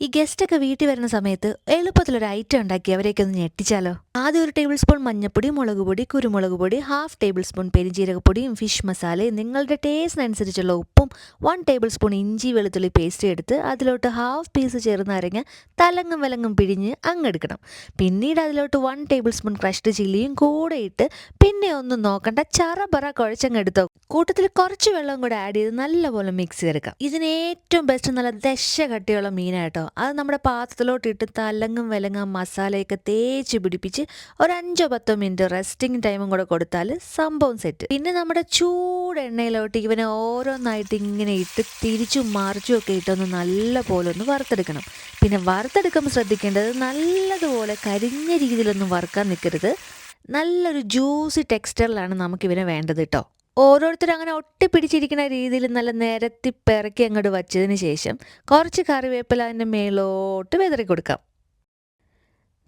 ഈ ഗസ്റ്റൊക്കെ വീട്ടിൽ വരുന്ന സമയത്ത് എളുപ്പത്തിലൊരു ഐറ്റം ഉണ്ടാക്കി അവരെയൊക്കെ ഒന്ന് ഞെട്ടിച്ചാലോ. ആദ്യം ഒരു ടേബിൾ സ്പൂൺ മഞ്ഞപ്പൊടി, മുളക് പൊടി, കുരുമുളക് പൊടി, ഹാഫ് ടേബിൾ സ്പൂൺ പെരിഞ്ജീരകപ്പൊടിയും ഫിഷ് മസാലയും നിങ്ങളുടെ ടേസ്റ്റിനനുസരിച്ചുള്ള ഉപ്പും 1 ടേബിൾ സ്പൂൺ ഇഞ്ചി വെളുത്തുള്ളി പേസ്റ്റ് എടുത്ത് അതിലോട്ട് ഹാഫ് പീസ് ചെറുനാരങ്ങ തലങ്ങും വിലങ്ങും പിഴിഞ്ഞ് അങ്ങെടുക്കണം. പിന്നീട് അതിലോട്ട് 1 ടേബിൾ സ്പൂൺ ക്രഷ്ഡ് ചില്ലിയും കൂടെ ഇട്ട് പിന്നെ ഒന്നും നോക്കണ്ട ചറപറ കുഴച്ചങ്ങെടുത്തോ. കൂട്ടത്തിൽ കുറച്ച് വെള്ളം കൂടെ ആഡ് ചെയ്ത് നല്ലപോലെ മിക്സ് ചെയ്തെടുക്കാം. ഇതിന് ഏറ്റവും ബെസ്റ്റ് നല്ല ദശ കട്ടിയുള്ള മീനായിട്ടോ. അത് നമ്മുടെ പാത്രത്തിലോട്ട് ഇട്ട് തലങ്ങും വിലങ്ങും മസാലയൊക്കെ തേച്ച് പിടിപ്പിച്ച് ഒരു 5-10 മിനിറ്റ് റെസ്റ്റിംഗ് ടൈമും കൂടെ കൊടുത്താൽ സംഭവം സെറ്റ്. പിന്നെ നമ്മുടെ ചൂട് എണ്ണയിലോട്ട് ഇവനെ ഓരോന്നായിട്ട് ഇങ്ങനെ ഇട്ട് തിരിച്ചും മറിച്ചും ഒക്കെ ഇട്ടൊന്ന് നല്ല പോലെ ഒന്ന് വറുത്തെടുക്കണം. പിന്നെ വറുത്തെടുക്കുമ്പോൾ ശ്രദ്ധിക്കേണ്ടത് നല്ലതുപോലെ കരിഞ്ഞ രീതിയിലൊന്നും വറുക്കാൻ നിൽക്കരുത്. നല്ലൊരു ജ്യൂസി ടെക്സ്ചറിലാണ് നമുക്കിവനെ വേണ്ടത് കേട്ടോ. ഓരോരുത്തരും അങ്ങനെ ഒട്ടിപ്പിടിച്ചിരിക്കുന്ന രീതിയിൽ നല്ല നിരത്തി പിറക്കി അങ്ങോട്ട് വച്ചതിന് ശേഷം കുറച്ച് കറിവേപ്പില അതിൻ്റെ മേലോട്ട് വിതറി കൊടുക്കാം.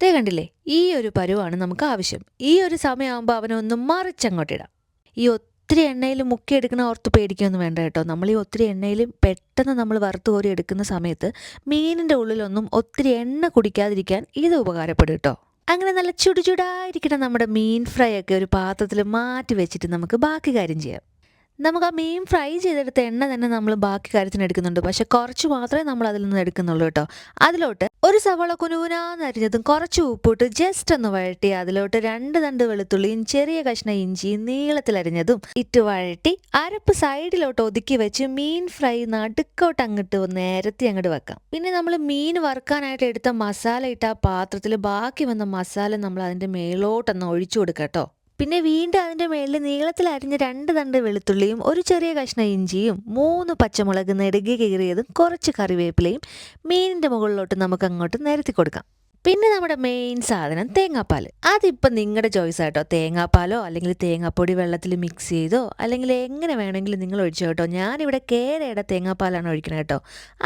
ദേ കണ്ടില്ലേ, ഈ ഒരു പരുവാണ് നമുക്ക് ആവശ്യം. ഈ ഒരു സമയമാകുമ്പോൾ അവനൊന്ന് മറിച്ചങ്ങോട്ടിടാം. ഈ ഒത്തിരി എണ്ണയിൽ മുക്കിയെടുക്കണ ഓർത്ത് പേടിക്കൊന്നും വേണ്ട കേട്ടോ. നമ്മൾ ഈ ഒത്തിരി എണ്ണയിൽ പെട്ടെന്ന് നമ്മൾ വറുത്ത് കോരി എടുക്കുന്ന സമയത്ത് മീനിൻ്റെ ഉള്ളിലൊന്നും ഒത്തിരി എണ്ണ കുടിക്കാതിരിക്കാൻ ഇത് ഉപകാരപ്പെടും കേട്ടോ. അങ്ങനെ നല്ല ചുടുചുടായിരിക്കണ നമ്മുടെ മീൻ ഫ്രൈ ഒക്കെ ഒരു പാത്രത്തിൽ മാറ്റി വെച്ചിട്ട് നമുക്ക് ബാക്കി കാര്യം ചെയ്യാം. നമുക്ക് ആ മീൻ ഫ്രൈ ചെയ്തെടുത്ത എണ്ണ തന്നെ നമ്മൾ ബാക്കി കാര്യത്തിന് എടുക്കുന്നുണ്ട്. പക്ഷെ കുറച്ച് മാത്രമേ നമ്മൾ അതിൽ നിന്ന് എടുക്കുന്നുള്ളൂ കേട്ടോ. അതിലോട്ട് ഒരു സവാള കുനുകുനാന്നരിഞ്ഞതും കുറച്ച് ഉപ്പിട്ട് ജസ്റ്റ് ഒന്ന് വഴട്ടി അതിലോട്ട് 2 തണ്ട് വെളുത്തുള്ളിയും ചെറിയ കഷ്ണം ഇഞ്ചിയും നീളത്തിലരിഞ്ഞതും ഇട്ട് വഴട്ടി അരപ്പ് സൈഡിലോട്ട് ഒതുക്കി വെച്ച് മീൻ ഫ്രൈ നടുക്കോട്ട് അങ്ങോട്ട് നേരത്തെ അങ്ങോട്ട് വെക്കാം. പിന്നെ നമ്മൾ മീൻ വറുക്കാനായിട്ട് എടുത്ത മസാല ഇട്ട ആ പാത്രത്തിൽ ബാക്കി വന്ന മസാല നമ്മൾ അതിൻ്റെ മേലോട്ടൊന്ന് ഒഴിച്ചു കൊടുക്കാം കേട്ടോ. പിന്നെ വീണ്ടും അതിൻ്റെ മേളിൽ നീളത്തിൽ അരിഞ്ഞ 2 തണ്ട് വെളുത്തുള്ളിയും ഒരു ചെറിയ കഷ്ണം ഇഞ്ചിയും 3 പച്ചമുളക് നെടുകി കീറിയതും കുറച്ച് കറിവേപ്പിലയും മീനിൻ്റെ മുകളിലോട്ട് നമുക്ക് അങ്ങോട്ട് നിരത്തി കൊടുക്കാം. പിന്നെ നമ്മുടെ മെയിൻ സാധനം തേങ്ങാപ്പാൽ. അതിപ്പോൾ നിങ്ങളുടെ ചോയ്സ് ആട്ടോ. തേങ്ങാപ്പാലോ അല്ലെങ്കിൽ തേങ്ങാപ്പൊടി വെള്ളത്തിൽ മിക്സ് ചെയ്തോ അല്ലെങ്കിൽ എങ്ങനെ വേണമെങ്കിലും നിങ്ങൾ ഒഴിച്ചോ കേട്ടോ. ഞാനിവിടെ കേരയുടെ തേങ്ങാപ്പാലാണ് ഒഴിക്കുന്നത് കേട്ടോ.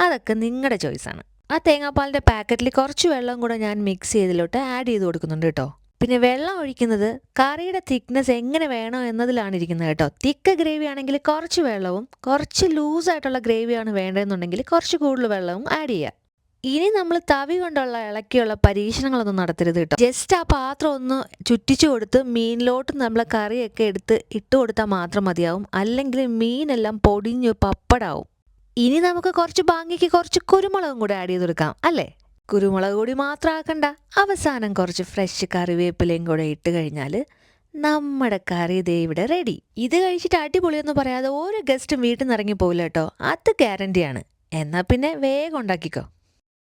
അതൊക്കെ നിങ്ങളുടെ ചോയ്സാണ്. ആ തേങ്ങാപ്പാലിൻ്റെ പാക്കറ്റിൽ കുറച്ച് വെള്ളം കൂടെ ഞാൻ മിക്സ് ചെയ്തിലോട്ട് ആഡ് ചെയ്ത് കൊടുക്കുന്നുണ്ട് കേട്ടോ. പിന്നെ വെള്ളം ഒഴിക്കുന്നത് കറിയുടെ തിക്നെസ് എങ്ങനെ വേണോ എന്നതിലാണ് ഇരിക്കുന്നത് കേട്ടോ. തിക്ക് ഗ്രേവി ആണെങ്കിൽ കുറച്ച് വെള്ളവും കുറച്ച് ലൂസായിട്ടുള്ള ഗ്രേവിയാണ് വേണ്ടതെന്നുണ്ടെങ്കിൽ കുറച്ച് കൂടുതൽ വെള്ളവും ആഡ് ചെയ്യുക. ഇനി നമ്മൾ തവി കൊണ്ടുള്ള ഇളക്കിയുള്ള പരീക്ഷണങ്ങളൊന്നും നടത്തരുത് കേട്ടോ. ജസ്റ്റ് ആ പാത്രം ഒന്ന് ചുറ്റിച്ചു കൊടുത്ത് മീനിലോട്ട് നമ്മൾ കറിയൊക്കെ എടുത്ത് ഇട്ട് കൊടുത്താൽ മാത്രം മതിയാവും. അല്ലെങ്കിൽ മീനെല്ലാം പൊടിഞ്ഞ് പപ്പടാവും. ഇനി നമുക്ക് കുറച്ച് ഭംഗിക്ക് കുറച്ച് കുരുമുളകും കൂടെ ആഡ് ചെയ്ത് കൊടുക്കാം അല്ലേ. കുരുമുളക് കൂടി മാത്രം ആക്കണ്ട, അവസാനം കുറച്ച് ഫ്രഷ് കറിവേപ്പിലയും കൂടെ ഇട്ട് കഴിഞ്ഞാൽ നമ്മുടെ കറി ദേ ഇവിടെ റെഡി. ഇത് കഴിച്ചിട്ട് അടിപൊളിയൊന്നും പറയാതെ ഒരു ഗസ്റ്റും വീട്ടിൽ നിന്ന് ഇറങ്ങി പോകില്ല കേട്ടോ. അത് ഗ്യാരണ്ടിയാണ്. എന്നാൽ പിന്നെ വേഗം ഉണ്ടാക്കിക്കോ.